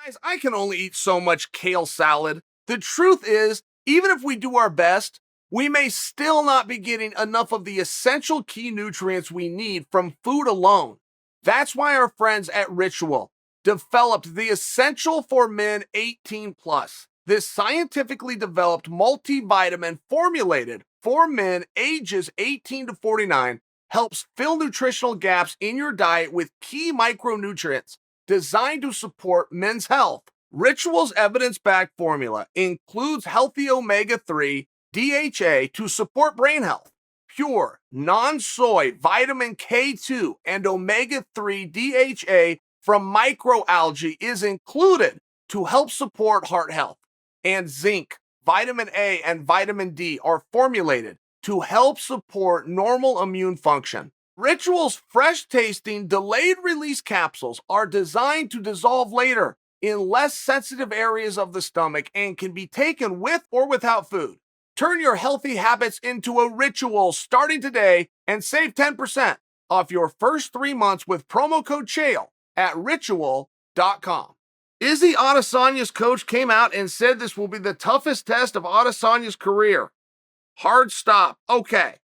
Guys, I can only eat so much kale salad. The truth is, even if we do our best, we may still not be getting enough of the essential key nutrients we need from food alone. That's why our friends at Ritual developed the Essential for Men 18 Plus. This scientifically developed multivitamin formulated for men ages 18 to 49 helps fill nutritional gaps in your diet with key micronutrients designed to support men's health. Ritual's evidence-backed formula includes healthy omega-3 DHA to support brain health, pure, non-soy vitamin K2 and omega-3 DHA from microalgae is included to help support heart health, and zinc, vitamin A, and vitamin D are formulated to help support normal immune function. Ritual's fresh-tasting, delayed-release capsules are designed to dissolve later in less sensitive areas of the stomach and can be taken with or without food. Turn your healthy habits into a ritual starting today and save 10% off your first 3 months with promo code Chael at ritual.com. Izzy Adesanya's coach came out and said this will be the toughest test of Adesanya's career. Hard stop. Okay.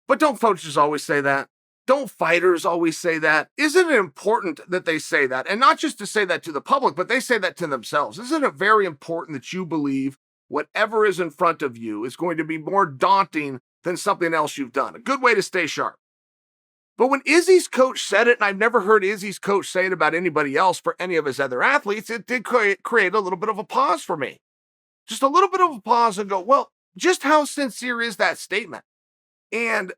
But don't coaches always say that? Don't fighters always say that? Isn't it important that they say that? And not just to say that to the public, but they say that to themselves. Isn't it very important that you believe whatever is in front of you is going to be more daunting than something else you've done? A good way to stay sharp. But when Izzy's coach said it, and I've never heard Izzy's coach say it about anybody else for any of his other athletes, it did create a little bit of a pause for me. Just a little bit of a pause and go, well, just how sincere is that statement? And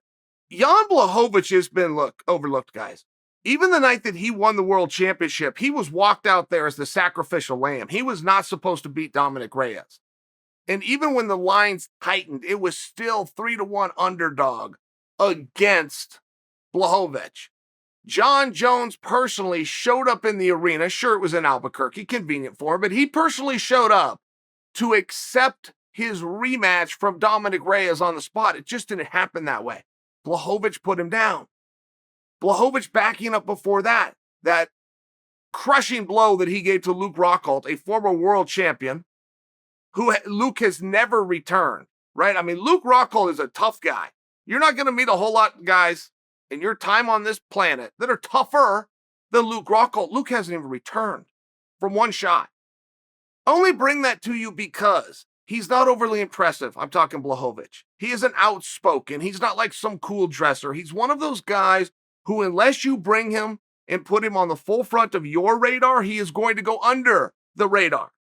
Jan Błachowicz has been overlooked, guys. Even the night that he won the world championship, he was walked out there as the sacrificial lamb. He was not supposed to beat Dominic Reyes. And even when the lines tightened, it was still 3-1 underdog against Błachowicz. John Jones personally showed up in the arena. Sure, it was in Albuquerque, convenient for him, but he personally showed up to accept his rematch from Dominic Reyes on the spot. It just didn't happen that way. Błachowicz put him down. Błachowicz backing up before that crushing blow that he gave to Luke Rockhold, a former world champion, who Luke has never returned, right? I mean, Luke Rockhold is a tough guy. You're not going to meet a whole lot of guys in your time on this planet that are tougher than Luke Rockhold. Luke hasn't even returned from one shot. Only bring that to you because he's not overly impressive. I'm talking Błachowicz. He isn't outspoken. He's not like some cool dresser. He's one of those guys who, unless you bring him and put him on the full front of your radar, he is going to go under the radar.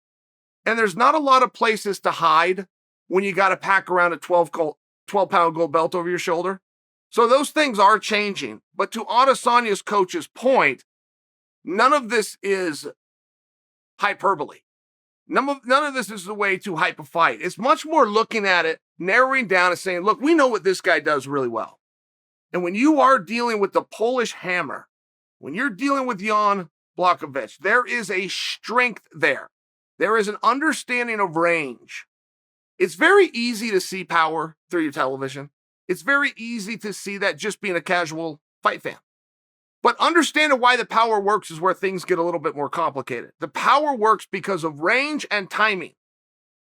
And there's not a lot of places to hide when you got to pack around a 12-pound gold belt over your shoulder. So those things are changing. But to Adesanya's coach's point, none of this is hyperbole. None of this is the way to hype a fight. It's much more looking at it, narrowing down and saying, look, we know what this guy does really well. And when you are dealing with the Polish hammer, when you're dealing with Jan Błachowicz, there is a strength there. There is an understanding of range. It's very easy to see power through your television. It's very easy to see that just being a casual fight fan. But understanding why the power works is where things get a little bit more complicated. The power works because of range and timing.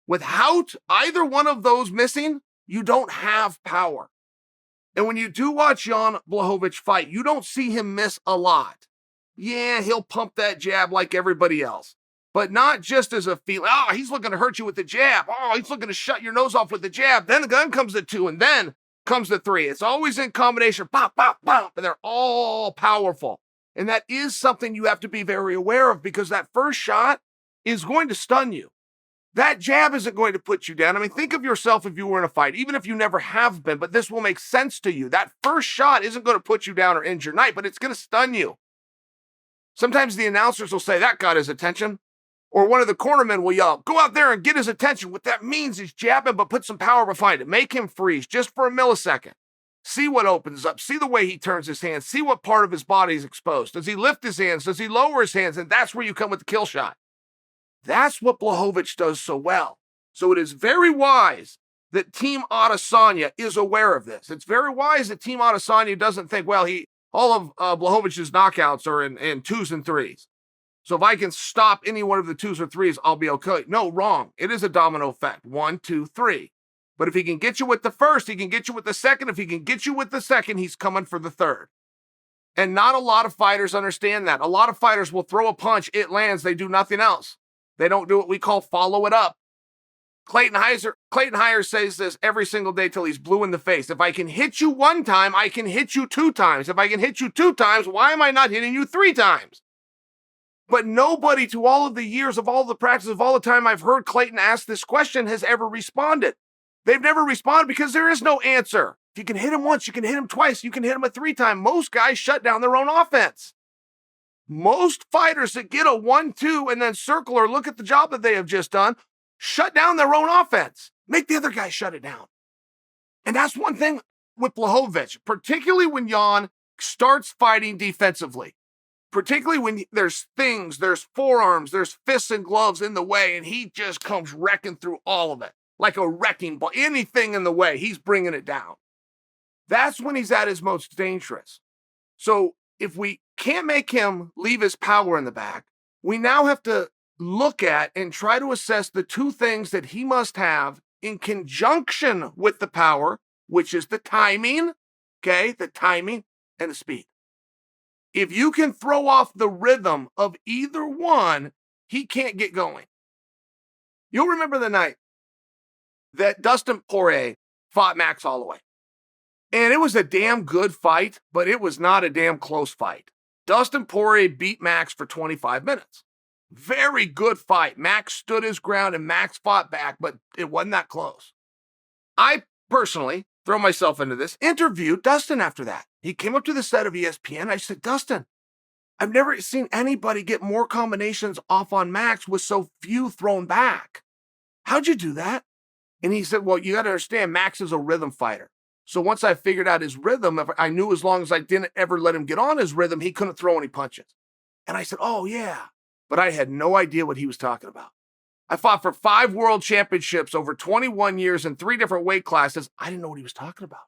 Without either one of those missing, you don't have power. And when you do watch Jan Błachowicz fight, you don't see him miss a lot. Yeah, he'll pump that jab like everybody else. But not just as a feeling, he's looking to hurt you with the jab. He's looking to shut your nose off with the jab. Then the gun comes to 2, and then comes the 3. It's always in combination, pop, pop, pop, and they're all powerful. And that is something you have to be very aware of because that first shot is going to stun you. That jab isn't going to put you down. I mean, think of yourself if you were in a fight, even if you never have been, but this will make sense to you. That first shot isn't going to put you down or end your night, but it's going to stun you. Sometimes the announcers will say, that got his attention. Or one of the cornermen will yell, go out there and get his attention. What that means is jab him, but put some power behind it. Make him freeze just for a millisecond. See what opens up. See the way he turns his hands. See what part of his body is exposed. Does he lift his hands? Does he lower his hands? And that's where you come with the kill shot. That's what Błachowicz does so well. So it is very wise that Team Adesanya is aware of this. It's very wise that Team Adesanya doesn't think, well, all of Blachowicz knockouts are in 2s and 3s. So if I can stop any one of the twos or threes, I'll be okay. No, wrong. It is a domino effect. 1, 2, 3. But if he can get you with the first, he can get you with the second. If he can get you with the second, he's coming for the third. And not a lot of fighters understand that. A lot of fighters will throw a punch, it lands, they do nothing else. They don't do what we call follow it up. Clayton Hyers says this every single day till he's blue in the face. If I can hit you one time, I can hit you 2 times. If I can hit you 2 times, why am I not hitting you 3 times? But nobody, to all of the years of all the practice of all the time I've heard Clayton ask this question, has ever responded. They've never responded because there is no answer. If you can hit him once, you can hit him twice, you can hit him a 3 times. Most guys shut down their own offense. Most fighters that get a 1-2 and then circle or look at the job that they have just done, shut down their own offense. Make the other guy shut it down. And that's one thing with Błachowicz, particularly when Jan starts fighting defensively. Particularly when there's things, there's forearms, there's fists and gloves in the way, and he just comes wrecking through all of it. Like a wrecking ball. Anything in the way, he's bringing it down. That's when he's at his most dangerous. So if we can't make him leave his power in the back, we now have to look at and try to assess the 2 things that he must have in conjunction with the power, which is the timing, okay? The timing and the speed. If you can throw off the rhythm of either one, he can't get going. You'll remember the night that Dustin Poirier fought Max Holloway. And it was a damn good fight, but it was not a damn close fight. Dustin Poirier beat Max for 25 minutes. Very good fight. Max stood his ground and Max fought back, but it wasn't that close. I personally, throw myself into this, interviewed Dustin after that. He came up to the set of ESPN. I said, Dustin, I've never seen anybody get more combinations off on Max with so few thrown back. How'd you do that? And he said, well, you got to understand, Max is a rhythm fighter. So once I figured out his rhythm, I knew as long as I didn't ever let him get on his rhythm, he couldn't throw any punches. And I said, oh, yeah. But I had no idea what he was talking about. I fought for 5 world championships over 21 years in 3 different weight classes. I didn't know what he was talking about.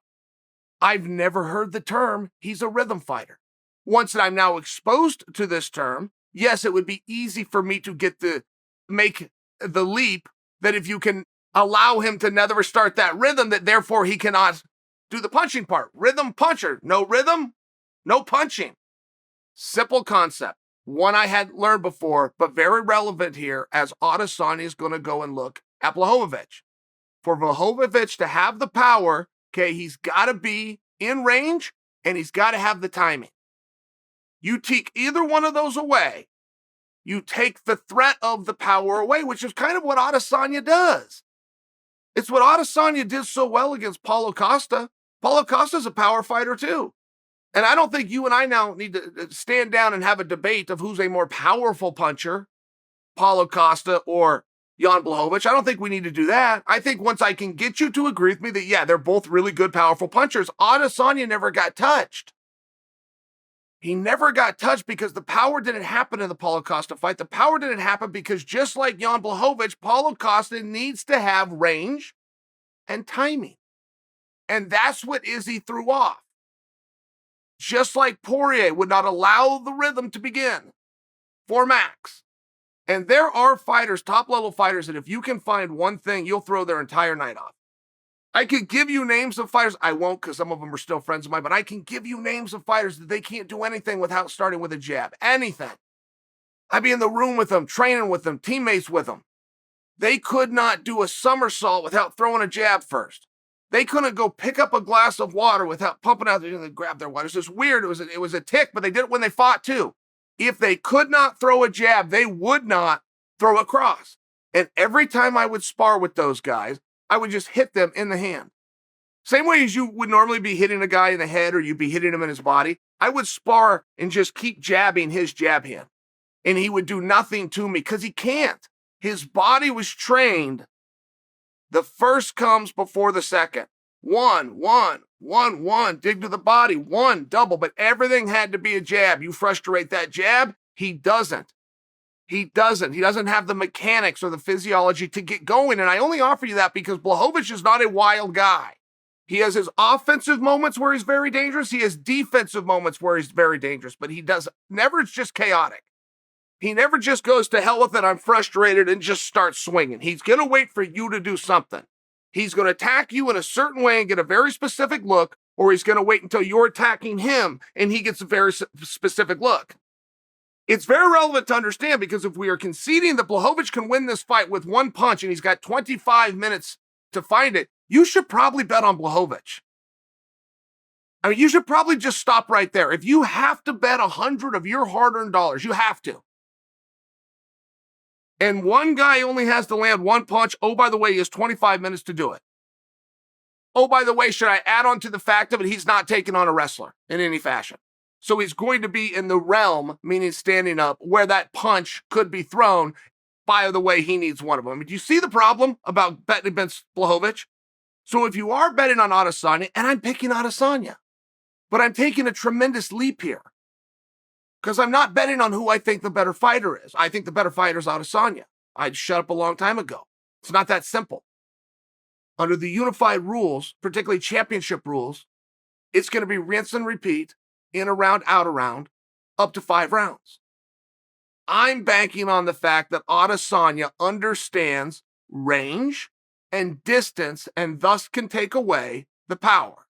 I've never heard the term, he's a rhythm fighter. Once that I'm now exposed to this term, yes, it would be easy for me to make the leap that if you can allow him to never start that rhythm, that therefore he cannot do the punching part. Rhythm puncher. No rhythm, no punching. Simple concept. One I hadn't learned before, but very relevant here as Adesanya is going to go and look at Błachowicz. For Błachowicz to have the power, okay, he's got to be in range and he's got to have the timing. You take either one of those away, you take the threat of the power away, which is kind of what Adesanya does. It's what Adesanya did so well against Paulo Costa. Paulo Costa's a power fighter too. And I don't think you and I now need to stand down and have a debate of who's a more powerful puncher, Paulo Costa or Jan Błachowicz. I don't think we need to do that. I think once I can get you to agree with me that, yeah, they're both really good, powerful punchers, Adesanya never got touched. He never got touched because the power didn't happen in the Paulo Costa fight. The power didn't happen because just like Jan Błachowicz, Paulo Costa needs to have range and timing. And that's what Izzy threw off. Just like Poirier would not allow the rhythm to begin for Max. And there are fighters, top-level fighters, that if you can find one thing, you'll throw their entire night off. I could give you names of fighters. I won't because some of them are still friends of mine, but I can give you names of fighters that they can't do anything without starting with a jab. Anything. I'd be in the room with them, training with them, teammates with them. They could not do a somersault without throwing a jab first. They couldn't go pick up a glass of water without pumping out and grab their water. It's just weird. It was a tick, but they did it when they fought too. If they could not throw a jab, they would not throw a cross. And every time I would spar with those guys, I would just hit them in the hand. Same way as you would normally be hitting a guy in the head or you'd be hitting him in his body. I would spar and just keep jabbing his jab hand. And he would do nothing to me because he can't. His body was trained. The first comes before the second. One, dig to the body, one, double, but everything had to be a jab. You frustrate that jab, he doesn't. He doesn't have the mechanics or the physiology to get going, and I only offer you that because Błachowicz is not a wild guy. He has his offensive moments where he's very dangerous. He has defensive moments where he's very dangerous, but he does never, it's just chaotic. He never just goes to hell with it, I'm frustrated, and just starts swinging. He's going to wait for you to do something. He's going to attack you in a certain way and get a very specific look, or he's going to wait until you're attacking him and he gets a very specific look. It's very relevant to understand, because if we are conceding that Błachowicz can win this fight with one punch and he's got 25 minutes to find it, you should probably bet on Błachowicz. I mean, you should probably just stop right there. If you have to bet 100 of your hard-earned dollars, you have to. And one guy only has to land one punch. Oh, by the way, he has 25 minutes to do it. Oh, by the way, should I add on to the fact of it, he's not taking on a wrestler in any fashion. So he's going to be in the realm, meaning standing up, where that punch could be thrown. By the way, he needs one of them. Do you see the problem about betting against Błachowicz? So if you are betting on Adesanya, and I'm picking Adesanya, but I'm taking a tremendous leap here, because I'm not betting on who I think the better fighter is. I think the better fighter is Adesanya. I'd shut up a long time ago. It's not that simple. Under the unified rules, particularly championship rules, it's going to be rinse and repeat, in a round, out a round, up to 5 rounds. I'm banking on the fact that Adesanya understands range and distance and thus can take away the power.